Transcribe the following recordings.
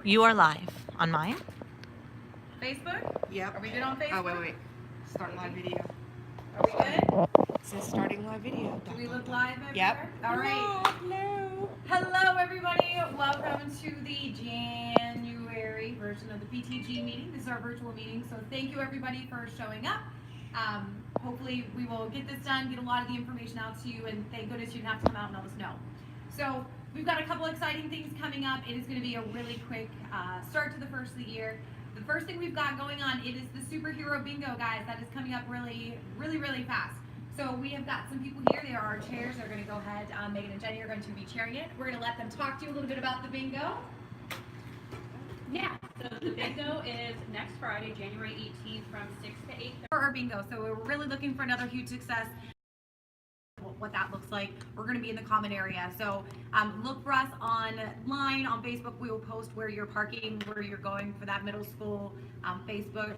You are live on mine. Facebook? Yep. Are we good on Facebook? Oh, wait. Start live video. Are we good? It says starting live video. Do we look live everywhere? Yep. All right. Hello. Hello, everybody. Welcome to the January version of the PTG meeting. This is our virtual meeting, so thank you, everybody, for showing up. Hopefully, we will get this done, get a lot of the information out to you, and thank goodness you didn't have to come out and let us know. So, we've got a couple exciting things coming up. It is going to be a really quick start to the first of the year. The first thing we've got going on, it is the superhero bingo, guys. That is coming up really fast. So we have got some people here. They are our chairs. They're going to go ahead. Megan and Jenny are going to be chairing it. We're going to let them talk to you a little bit about the bingo. Yeah, so the bingo is next Friday, January 18th from 6 to 8. For our bingo. So we're really looking for another huge success. What that looks like. We're going to be in the common area. So look for us online on Facebook. We will post where you're parking, where you're going for that middle school Facebook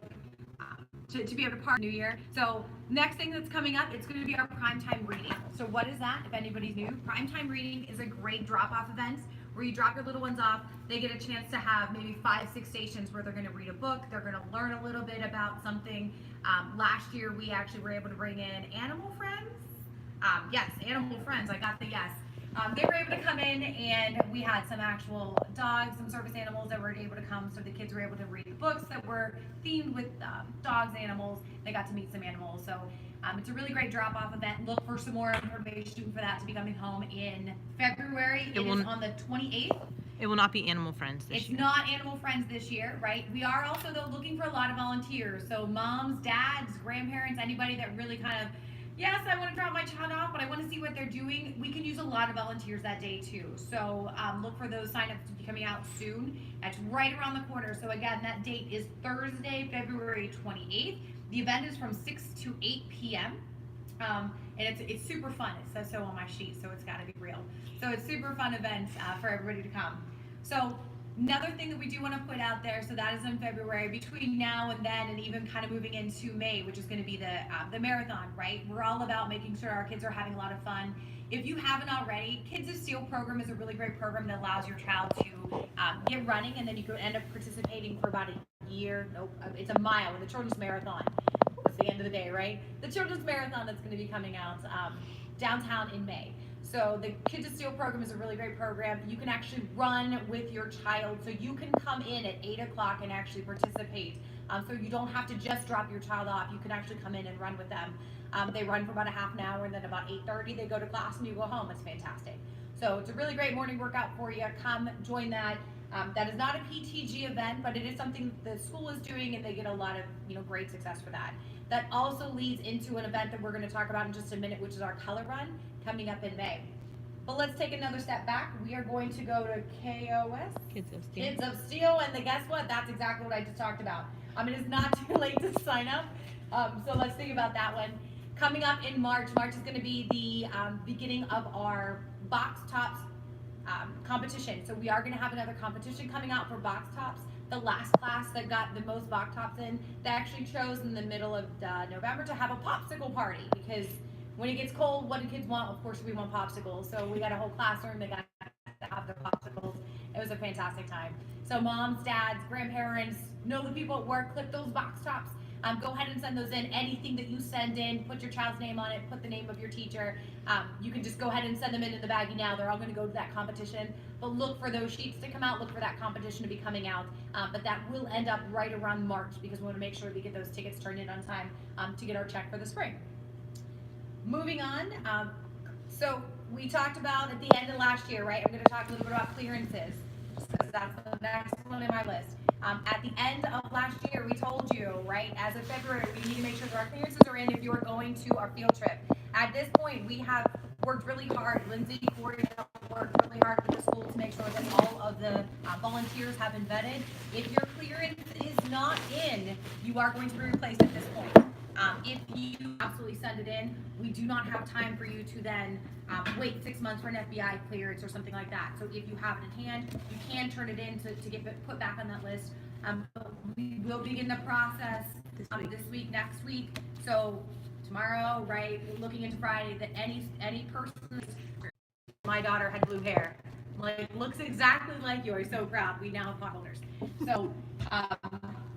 to be able to park New Year. So next thing that's coming up, it's going to be our primetime reading. So what is that? If anybody's new, primetime reading is a great drop-off event where you drop your little ones off. They get a chance to have maybe 5-6 stations where they're going to read a book. They're going to learn a little bit about something. Last year, we actually were able to bring in animal friends. Yes, animal friends. I got the yes. They were able to come in, and we had some actual dogs, some service animals that were able to come, so the kids were able to read the books that were themed with dogs, animals. They got to meet some animals. So it's a really great drop-off event. Look for some more information for that to be coming home in February. It is on the 28th. It will not be Animal Friends this year. It's not Animal Friends this year, right? We are also, though, looking for a lot of volunteers. So moms, dads, grandparents, anybody that really kind of, yes, I want to drop my child off, but I want to see what they're doing. We can use a lot of volunteers that day too. So look for those signups to be coming out soon. It's right around the corner. So again, that date is Thursday, February 28th. The event is from 6 to 8 p.m. And it's super fun. It says so on my sheet, so it's got to be real. So it's super fun event for everybody to come. So another thing that we do want to put out there, so that is in February, between now and then, and even kind of moving into May, which is going to be the marathon, right? We're all about making sure our kids are having a lot of fun. If you haven't already, Kids of Steel program is a really great program that allows your child to get running, and then you can end up participating for about a year. Nope, it's a mile with the Children's Marathon. It's the end of the day, right? The Children's Marathon that's going to be coming out downtown in May. So the Kids of Steel program is a really great program. You can actually run with your child, so you can come in at 8 o'clock and actually participate. So you don't have to just drop your child off. You can actually come in and run with them. They run for about a half an hour, and then about 8:30 they go to class and you go home. It's fantastic. So it's a really great morning workout for you. Come join that. That is not a PTG event, but it is something the school is doing, and they get a lot of great success for that. That also leads into an event that we're going to talk about in just a minute, which is our color run coming up in May. But let's take another step back. We are going to go to KOS, Kids of Steel. Kids of Steel, and guess what? That's exactly what I just talked about. It is not too late to sign up. So let's think about that one. Coming up in March. March is going to be the beginning of our box tops competition. So we are going to have another competition coming out for box tops. The last class that got the most box tops in, they actually chose in the middle of November to have a popsicle party, because when it gets cold, what do kids want? Of course, we want popsicles. So we got a whole classroom. They got to have their popsicles. It was a fantastic time. So moms, dads, grandparents, know the people at work, clip those box tops. Go ahead and send those in. Anything that you send in, put your child's name on it, put the name of your teacher. You can just go ahead and send them in the baggie now. They're all going to go to that competition. But look for those sheets to come out. Look for that competition to be coming out. But that will end up right around March, because we want to make sure we get those tickets turned in on time to get our check for the spring. Moving on. So we talked about at the end of last year, right? I'm going to talk a little bit about clearances. So that's the next one in my list. At the end of last year, we told you, right, as of February, we need to make sure that our clearances are in if you are going to our field trip. At this point, we have worked really hard. Lindsay, Corey, worked really hard with the school to make sure that all of the volunteers have been vetted. If your clearance is not in, you are going to be replaced at this point. If you absolutely send it in, we do not have time for you to then wait 6 months for an FBI clearance or something like that. So if you have it in hand, you can turn it in to get put back on that list. We will begin the process this week, next week. So tomorrow, right, looking into Friday, that any person, my daughter had blue hair. I'm like, looks exactly like yours, so proud, we now have pot holders. So,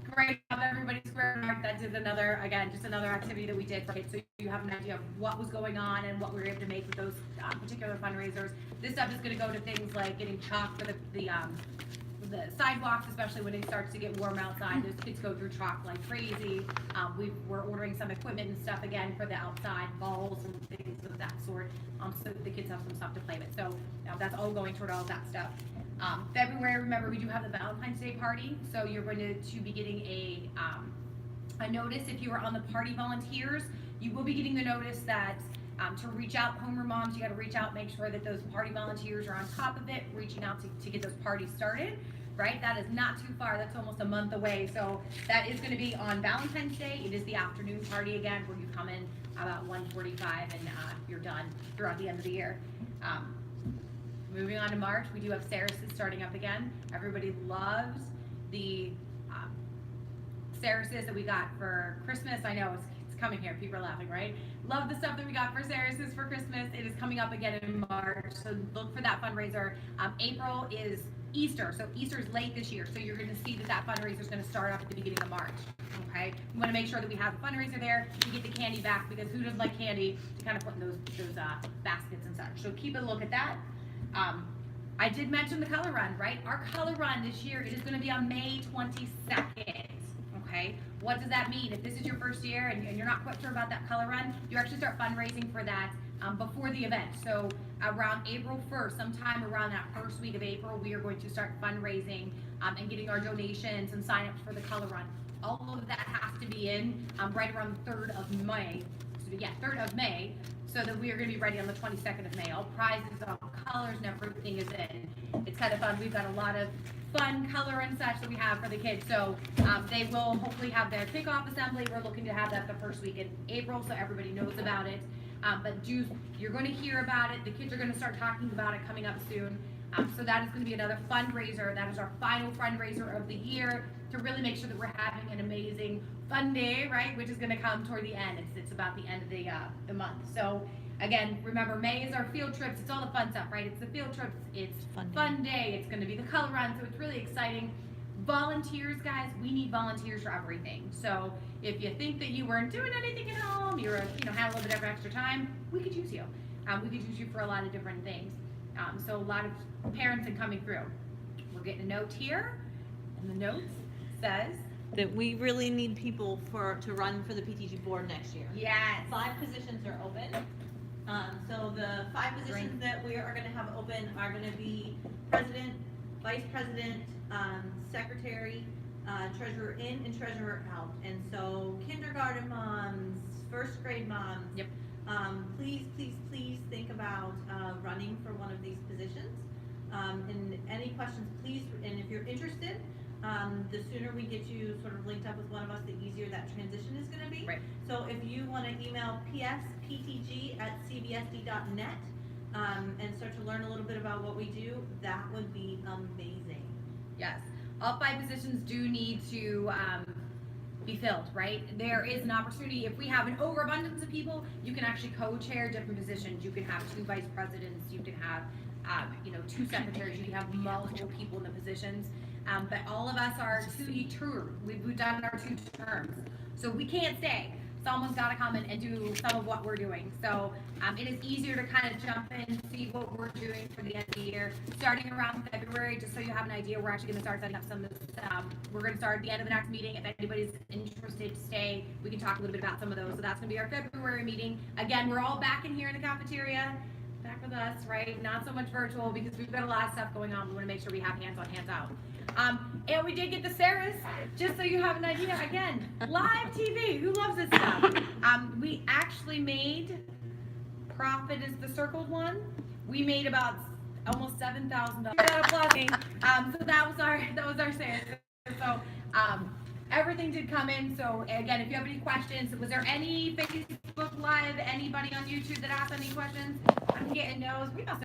great job, everybody, Square Mark, that is another, again, just another activity that we did for kids, so you have an idea of what was going on and what we were able to make with those particular fundraisers. This stuff is gonna go to things like getting chalk for the sidewalks, especially when it starts to get warm outside. Those kids go through chalk like crazy. We're ordering some equipment and stuff again for the outside, balls and things of that sort, so that the kids have some stuff to play with. So that's all going toward all of that stuff. February, remember, we do have the Valentine's Day party, so you're going to be getting a notice if you are on the party volunteers. You will be getting the notice that to reach out, Homer moms, you got to reach out, make sure that those party volunteers are on top of it, reaching out to get those parties started, right? That is not too far, that's almost a month away. So that is going to be on Valentine's Day. It is the afternoon party again, where you come in about 1:45 and you're done throughout the end of the year. Moving on to March, we do have Sarah's starting up again. Everybody loves the Sarah's that we got for Christmas. I know it's coming here, people are laughing, right? Love the stuff that we got for Sarah's for Christmas. It is coming up again in March, so look for that fundraiser. April is Easter, so Easter is late this year, so you're going to see that fundraiser is going to start up at the beginning of March. Okay, we want to make sure that we have the fundraiser there. We get the candy back, because who doesn't like candy to kind of put in those baskets and such. So keep a look at that. I did mention the color run, right? Our color run this year, it is going to be on May 22nd. Okay, what does that mean? If this is your first year and you're not quite sure about that color run, you actually start fundraising for that before the event. So around April 1st, sometime around that first week of April, we are going to start fundraising and getting our donations and sign-ups for the color run. All of that has to be in right around the 3rd of May. Yeah, 3rd of May, so that we are going to be ready on the 22nd of May. All prizes, all colors, and everything is in. It's kind of fun. We've got a lot of fun color and such that we have for the kids. So they will hopefully have their kickoff assembly. We're looking to have that the first week in April, so everybody knows about it. But you're going to hear about it. The kids are going to start talking about it coming up soon. So that is going to be another fundraiser. That is our final fundraiser of the year, to really make sure that we're having an amazing fun day, right? Which is going to come toward the end. It's about the end of the month. So again, remember, May is our field trips. It's all the fun stuff, right? It's the field trips. It's fun day. It's going to be the color run. So it's really exciting. Volunteers, guys, we need volunteers for everything. So if you think that you weren't doing anything at home, you were, had a little bit of extra time, we could use you. We could use you for a lot of different things. So a lot of parents are coming through. We're getting a note here, and the note says That we really need people to run for the PTG board next year. yes. 5 positions are open. So the 5 positions that we are going to have open are going to be president, vice president, secretary, treasurer in, and treasurer out. And so kindergarten moms, first grade moms. Yep. Please think about running for one of these positions. And any questions, please, and if you're interested, the sooner we get you sort of linked up with one of us, the easier that transition is going to be. Right. So if you want to email ptg@cbsd.net and start to learn a little bit about what we do, that would be amazing. Yes. All 5 positions do need to be filled, right? There is an opportunity. If we have an overabundance of people, you can actually co-chair different positions. You can have 2 vice presidents. You can have 2 secretaries. You can have multiple people in the positions. But all of us are 2 term. We've done our 2 terms, so we can't stay. Someone's got to come in and do some of what we're doing. So it is easier to kind of jump in and see what we're doing for the end of the year. Starting around February, just so you have an idea, we're actually going to start setting up some of this. We're going to start at the end of the next meeting. If anybody's interested to stay, we can talk a little bit about some of those. So that's going to be our February meeting. Again, we're all back in here in the cafeteria. Back with us, right? Not so much virtual, because we've got a lot of stuff going on. We want to make sure we have hands on, hands out. And we did get the Sarah's, just so you have an idea. Again, live TV. Who loves this stuff? We actually made, profit is the circled one. We made about almost $7,000. So that was our Sarah's. So everything did come in. So again, if you have any questions, was there any Facebook Live, anybody on YouTube that asked any questions? I'm getting those. We must